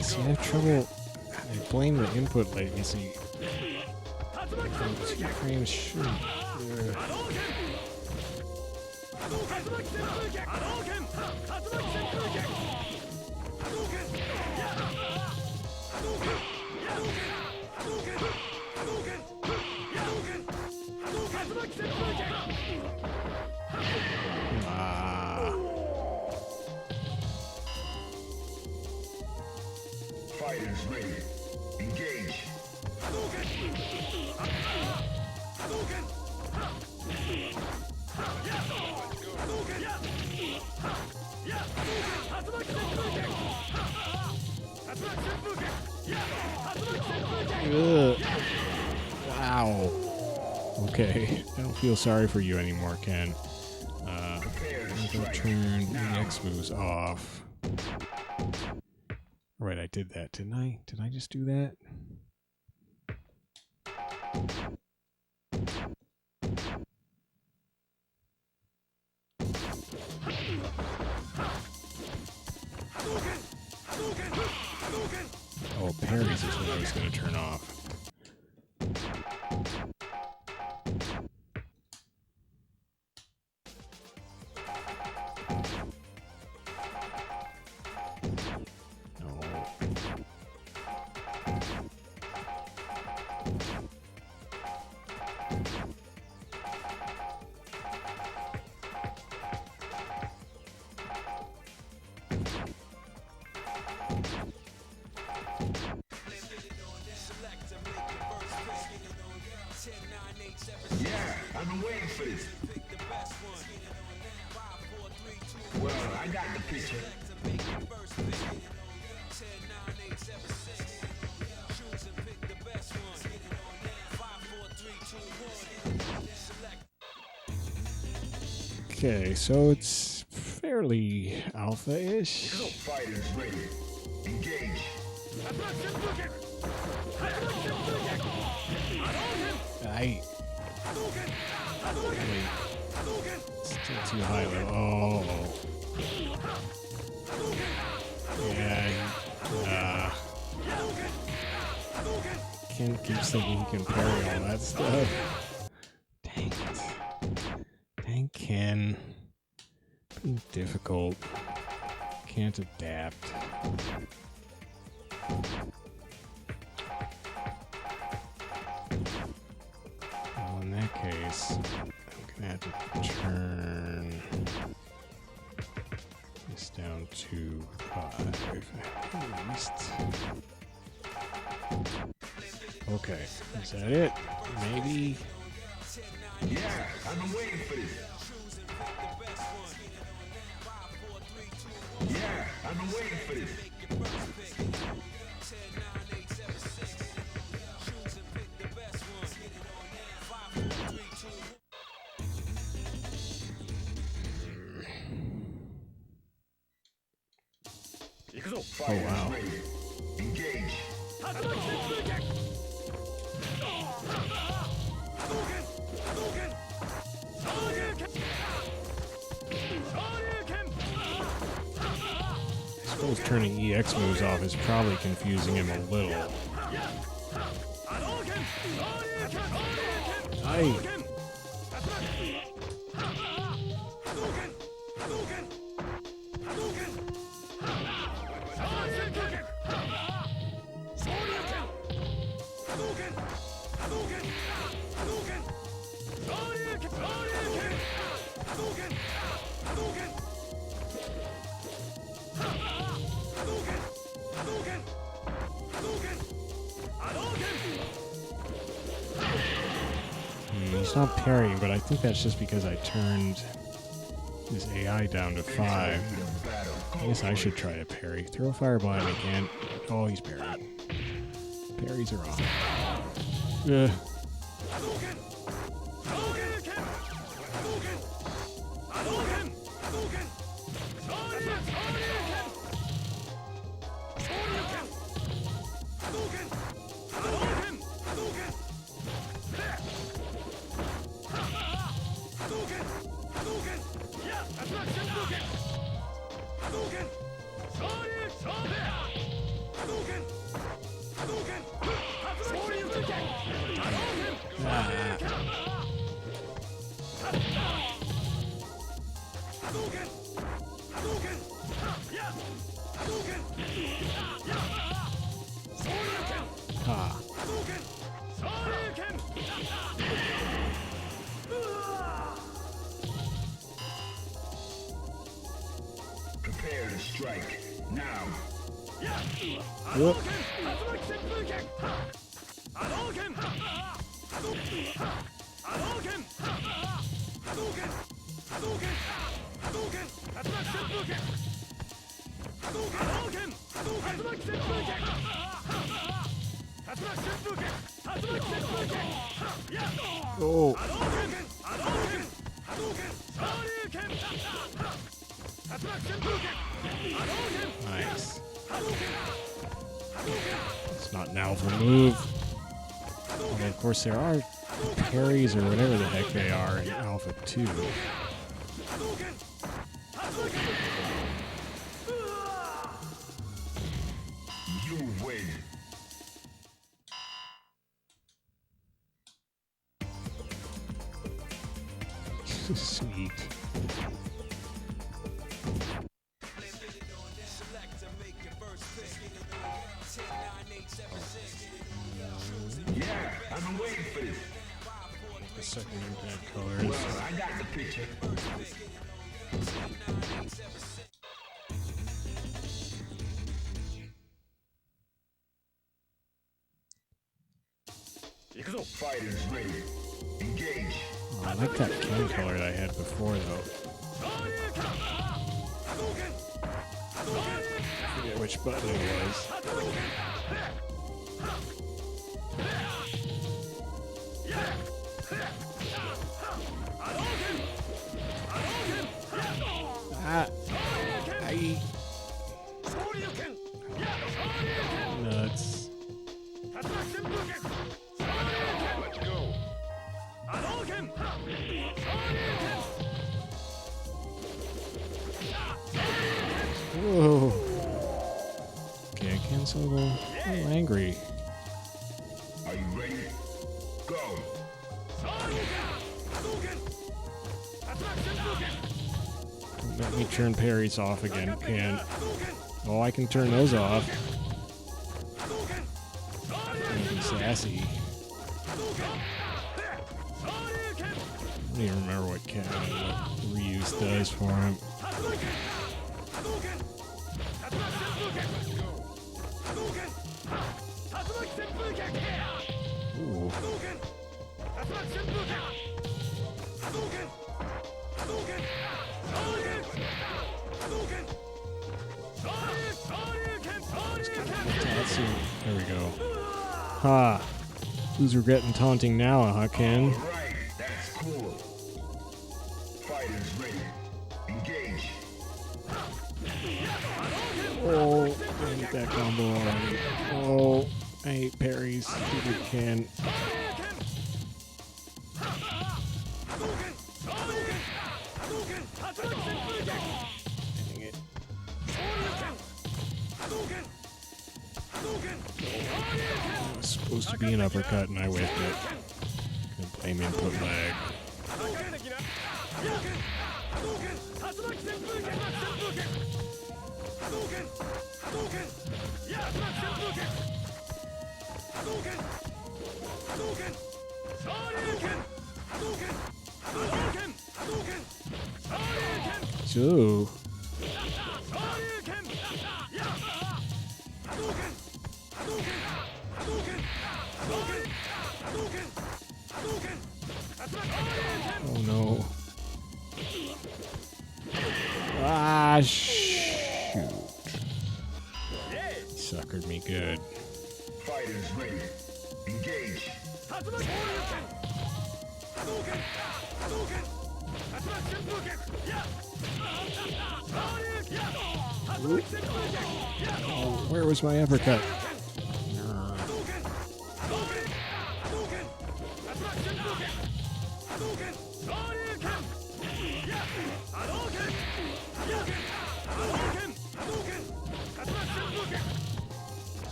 S1: See, I have trouble. I blame the input latency. 2 frames should.
S4: Fighters ready. Engage.
S1: Ugh. Wow. Okay. I don't feel sorry for you anymore, Ken. I'm gonna turn the X moves off. Right, I did that, didn't I? Did I just do that? Oh, parries is what I was going to turn off.
S4: Yeah, I've been waiting for this. Well, I got the picture.
S1: Okay, so it's fairly alpha-ish.
S4: Fighters ready. Engage.
S1: Still too high level. Oh. Yeah. Ken keeps thinking he can parry all that stuff. Dang it. Dang Ken. Being difficult. Can't adapt. Well, in that case, I'm gonna have to turn this down to 5 at least. Okay, is that it? Maybe.
S4: Yeah, I've been waiting for this. Yeah, I've been waiting for this.
S1: Oh wow.
S4: Engage.
S1: I suppose turning EX moves off is probably confusing him a little. He's not parrying, but I think that's just because I turned his AI down to 5. I guess I should try a parry. Throw a fireball at me, Ken. Oh, he's parrying. Parries are off. Ugh. Ah.
S4: Prepare to strike. Now.
S1: Whoop. Oh. Nice. It's not an alpha move. Although, of course, there are parries or whatever the heck they are in Alpha 2.
S4: You win.
S1: Sweet.
S4: Yeah, I've been waiting for this.
S1: The second impact colors.
S4: Well, I got the picture. Fighters ready. Engage.
S1: Oh, I like that can color that I had before, though. I forget which button it was. Ah! Aye. Nuts. Whoa. Okay, I cancel a little angry.
S4: Are you ready? Go.
S1: Don't let me turn parries off again. Can. Oh, I can turn those off. Be sassy. I don't even remember what Ryu's does for him. Ooh. There we go. Ha! Who's regretting taunting now, huh, Ken?
S4: Alright, that's cool. Fighters ready. Engage.
S1: Oh, I hate that combo already. Oh, I hate parries. Stupid Ken. Dang it. It was supposed to be an uppercut and I whiffed it. Couldn't blame input lag. So. Oh no. Ah, shoot. Suckered me good.
S4: Fighters ready. Engage.
S1: Oh, where was my uppercut?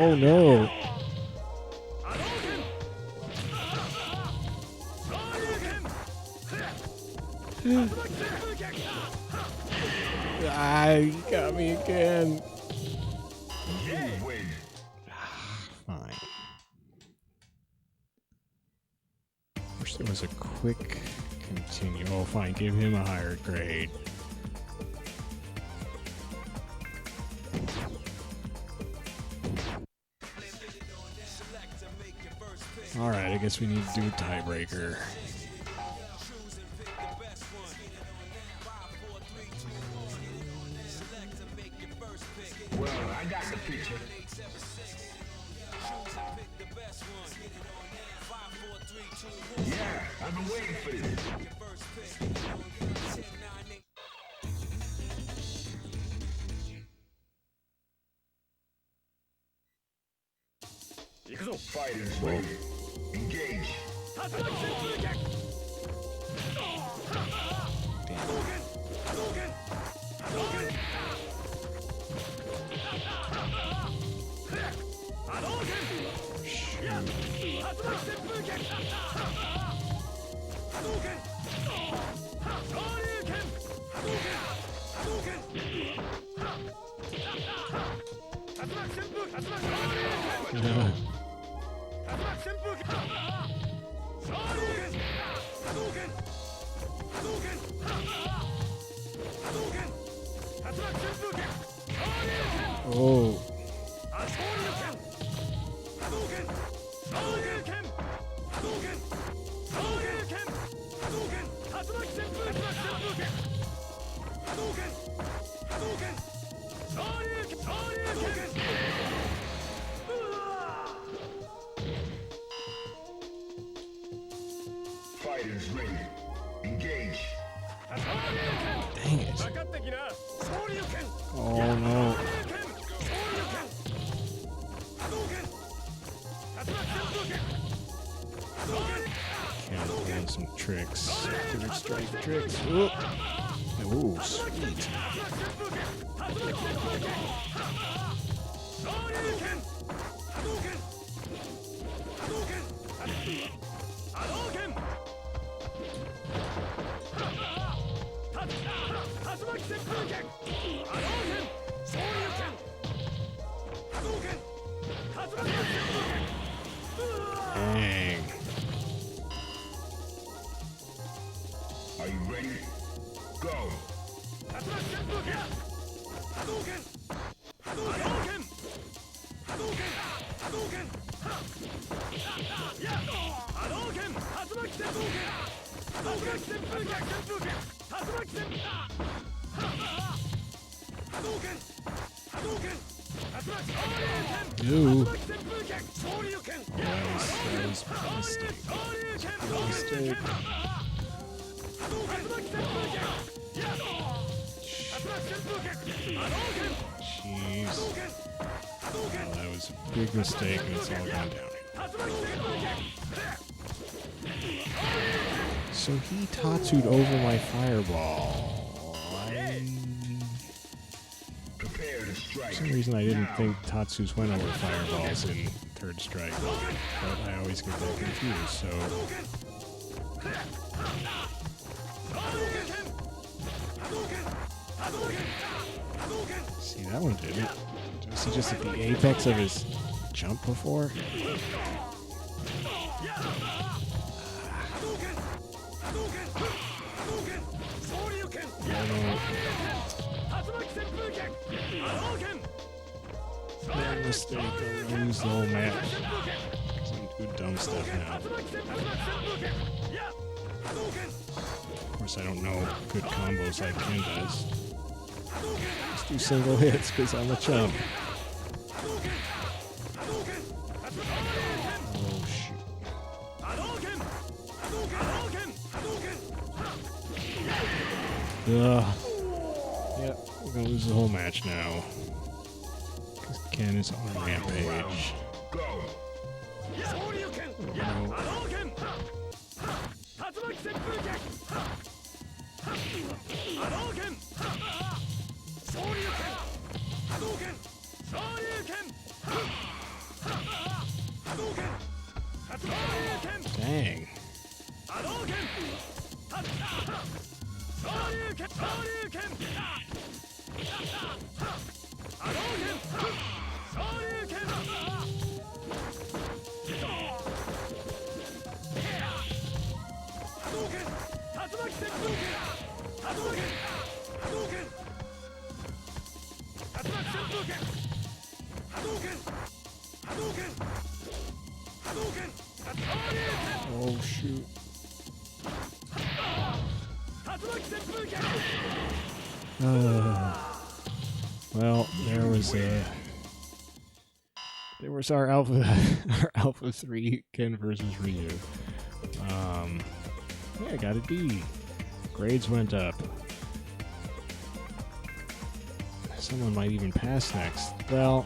S1: Oh no. He got me again.
S4: You win.
S1: Fine. Wish there was a quick continue. Oh, fine. Give him a higher grade. Alright, I guess we need to do a tiebreaker.
S4: Well, I got the picture. Yeah, I've been waiting for this. Fighters ready. Engage.
S1: Yeah. Oh.
S4: Fighters ready. Engage.
S1: Dang it. Oh no. Can't learn some tricks. Third strike tricks. Ooh. Ooh, sweet. Dang.
S4: Are you ready? Go.
S1: Ooh. That was a mistake. Mistake. Jeez. Oh, that was a big mistake and it's all gone down. So he Tatsu'd over my fireball.
S4: Prepare to strike.
S1: For some reason I didn't think Tatsu's went over fireballs in Third Strike, but I always get that confused, so... See, that one didn't. Was he just at the apex of his jump before? Bad mistake, I'm gonna lose the whole match. Cause I'm doing dumb stuff now. Of course, I don't know good combos like Ken does. Just do single hits because I'm a chump. Oh, shoot. Ugh. Yep, we're gonna lose the whole match now. Because Ken is on a rampage.
S4: Go.
S1: Oh, no. Dang. Oh shoot. Well, there was our Alpha our Alpha 3 Ken versus Ryu. Yeah, I got a D. Grades went up. Someone might even pass next. Well,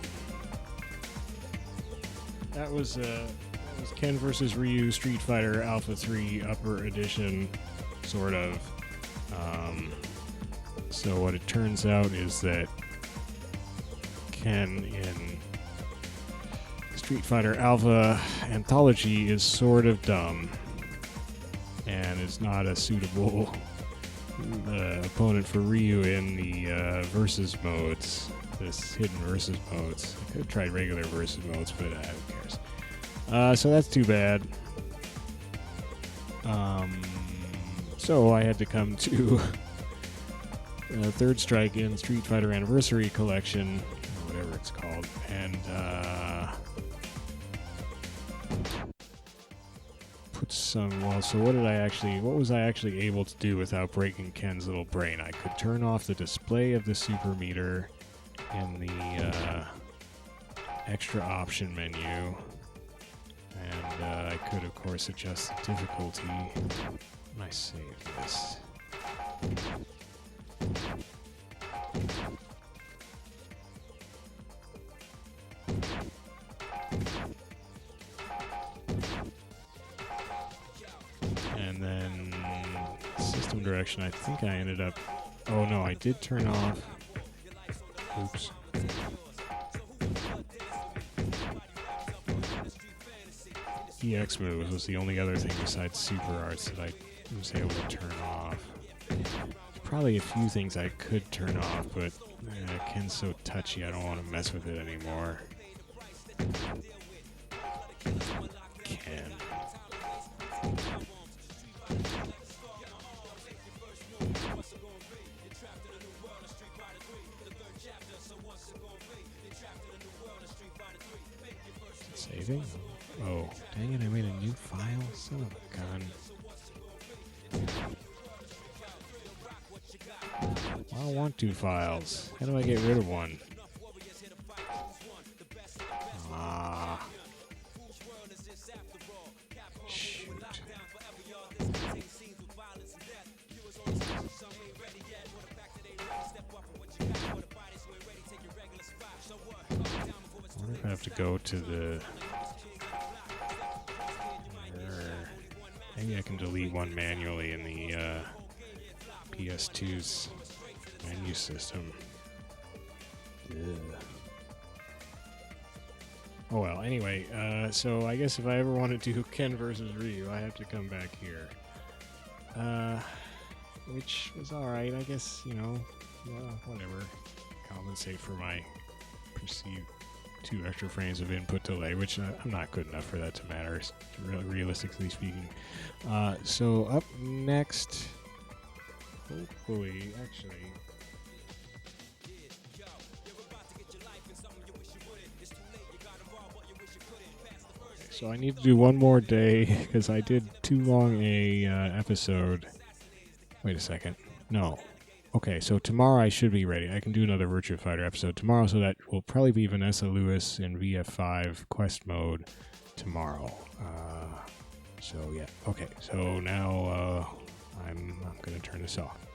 S1: that was Ken versus Ryu Street Fighter Alpha 3 Upper Edition, sort of. So what it turns out is that Ken in Street Fighter Alpha Anthology is sort of dumb and is not a suitable opponent for Ryu in the versus modes, this hidden versus modes. I could have tried regular versus modes, but who cares? So that's too bad. So I had to come to Third Strike in Street Fighter Anniversary Collection, or whatever it's called, and put some. Well, so what was I actually able to do without breaking Ken's little brain? I could turn off the display of the super meter in the extra option menu, and I could, of course, adjust the difficulty. I save this. And then system direction, I think I ended up... Oh no, I did turn off... Oops. EX moves was the only other thing besides Super Arts that I was able to turn off. Probably a few things I could turn off, but Ken's so touchy I don't want to mess with it anymore. Ken. Saving? Oh, dang it, I made a new file? Son of a gun. I don't want two files. How do I get rid of one? Ah. Shoot. I wonder if I have to go to the... Maybe I can delete one manually in the PS2's menu system. Ugh. Oh well, anyway, so I guess if I ever want to do Ken versus Ryu, I have to come back here. Which was alright, I guess, you know, whatever. Compensate for my perceived 2 extra frames of input delay, which I'm not good enough for that to matter, realistically speaking. So up next, hopefully, actually... So I need to do one more day, because I did too long a episode. Wait a second. No. Okay, so tomorrow I should be ready. I can do another Virtua Fighter episode tomorrow, so that will probably be Vanessa Lewis in VF5 quest mode tomorrow. So yeah. Okay, so now I'm going to turn this off.